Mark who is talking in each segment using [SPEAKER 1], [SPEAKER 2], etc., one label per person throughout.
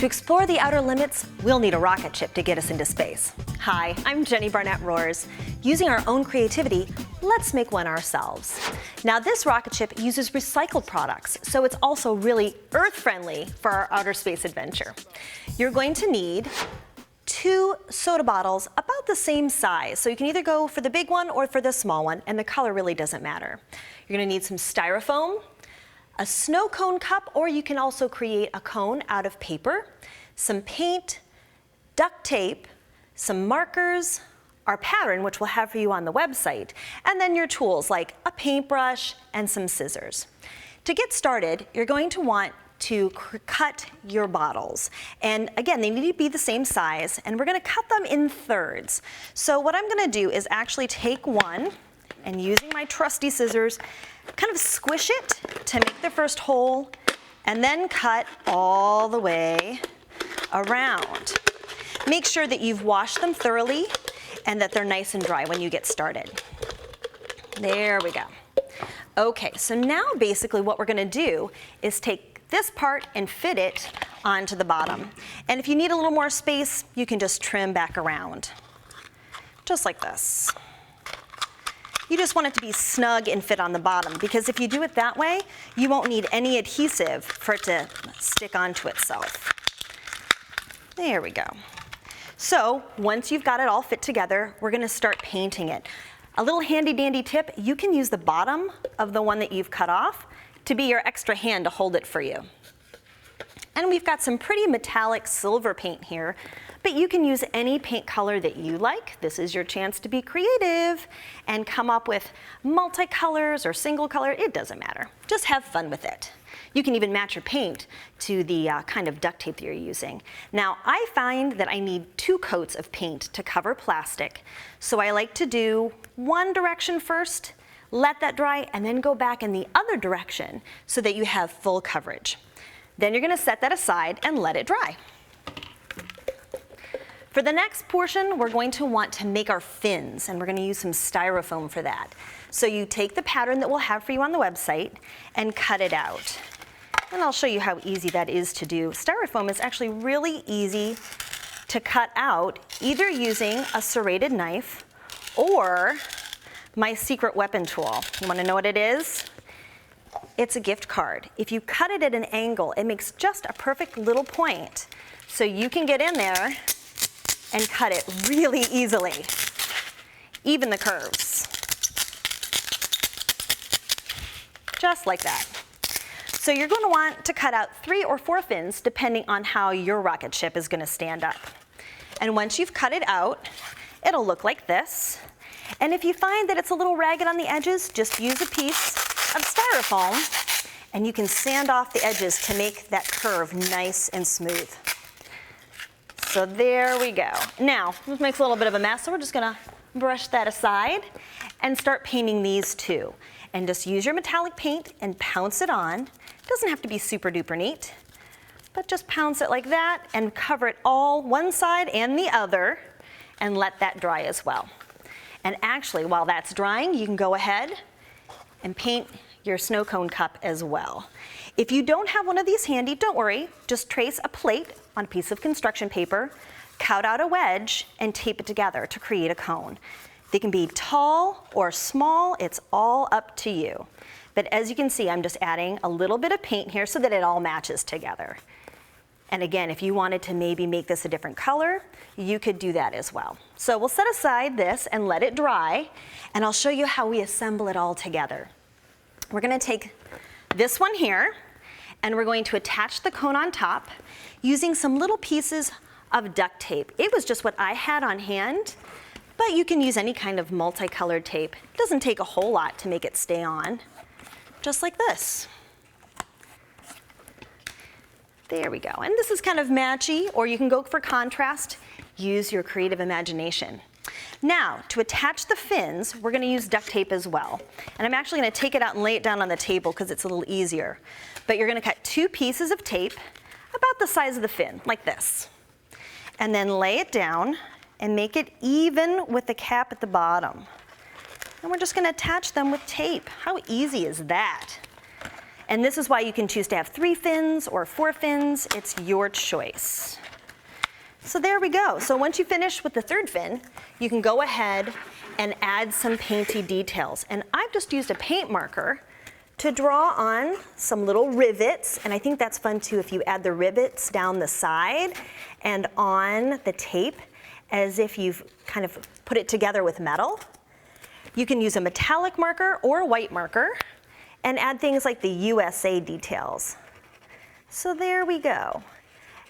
[SPEAKER 1] To explore the outer limits, we'll need a rocket ship to get us into space. Hi, I'm Jenny Barnett Roars. Using our own creativity, let's make one ourselves. Now this rocket ship uses recycled products, so it's also really Earth-friendly for our outer space adventure. You're going to need 2 soda bottles about the same size, so you can either go for the big one or for the small one, and the color really doesn't matter. You're going to need some styrofoam, a snow cone cup, or you can also create a cone out of paper, some paint, duct tape, some markers, our pattern, which we'll have for you on the website, and then your tools like a paintbrush and some scissors. To get started, you're going to want to cut your bottles. And again, they need to be the same size, and we're gonna cut them in thirds. So what I'm gonna do is actually take one, and using my trusty scissors, kind of squish it to make the first hole, and then cut all the way around. Make sure that you've washed them thoroughly and that they're nice and dry when you get started. There we go. Okay, so now basically what we're gonna do is take this part and fit it onto the bottom. And if you need a little more space, you can just trim back around, just like this. You just want it to be snug and fit on the bottom, because if you do it that way, you won't need any adhesive for it to stick onto itself. There we go. So once you've got it all fit together, we're gonna start painting it. A little handy dandy tip, you can use the bottom of the one that you've cut off to be your extra hand to hold it for you. And we've got some pretty metallic silver paint here, but you can use any paint color that you like. This is your chance to be creative and come up with multicolors or single color, it doesn't matter. Just have fun with it. You can even match your paint to the kind of duct tape that you're using. Now, I find that I need 2 coats of paint to cover plastic, so I like to do one direction first, let that dry, and then go back in the other direction so that you have full coverage. Then you're gonna set that aside and let it dry. For the next portion, we're going to want to make our fins, and we're gonna use some styrofoam for that. So you take the pattern that we'll have for you on the website and cut it out. And I'll show you how easy that is to do. Styrofoam is actually really easy to cut out, either using a serrated knife or my secret weapon tool. You wanna know what it is? It's a gift card. If you cut it at an angle, it makes just a perfect little point. So you can get in there and cut it really easily, even the curves. Just like that. So you're going to want to cut out 3 or 4 fins depending on how your rocket ship is going to stand up. And once you've cut it out, it'll look like this. And if you find that it's a little ragged on the edges, just use a piece of styrofoam and you can sand off the edges to make that curve nice and smooth. So there we go. Now, this makes a little bit of a mess, so we're just gonna brush that aside and start painting these too. And just use your metallic paint and pounce it on. It doesn't have to be super duper neat, but just pounce it like that and cover it all, one side and the other, and let that dry as well. And actually, while that's drying, you can go ahead and paint your snow cone cup as well. If you don't have one of these handy, don't worry, just trace a plate on a piece of construction paper, cut out a wedge, and tape it together to create a cone. They can be tall or small, it's all up to you. But as you can see, I'm just adding a little bit of paint here so that it all matches together. And again, if you wanted to maybe make this a different color, you could do that as well. So we'll set aside this and let it dry, and I'll show you how we assemble it all together. We're gonna take this one here, and we're going to attach the cone on top using some little pieces of duct tape. It was just what I had on hand, but you can use any kind of multicolored tape. It doesn't take a whole lot to make it stay on, just like this. There we go. And this is kind of matchy, or you can go for contrast. Use your creative imagination. Now, to attach the fins, we're gonna use duct tape as well. And I'm actually gonna take it out and lay it down on the table because it's a little easier. But you're gonna cut 2 pieces of tape about the size of the fin, like this. And then lay it down and make it even with the cap at the bottom. And we're just gonna attach them with tape. How easy is that? And this is why you can choose to have 3 fins or 4 fins. It's your choice. So there we go. So once you finish with the 3rd fin, you can go ahead and add some painty details. And I've just used a paint marker to draw on some little rivets, and I think that's fun too if you add the rivets down the side and on the tape as if you've kind of put it together with metal. You can use a metallic marker or a white marker and add things like the USA details. So there we go.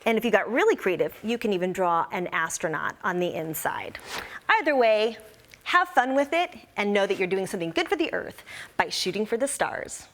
[SPEAKER 1] And if you got really creative, you can even draw an astronaut on the inside. Either way, have fun with it and know that you're doing something good for the Earth by shooting for the stars.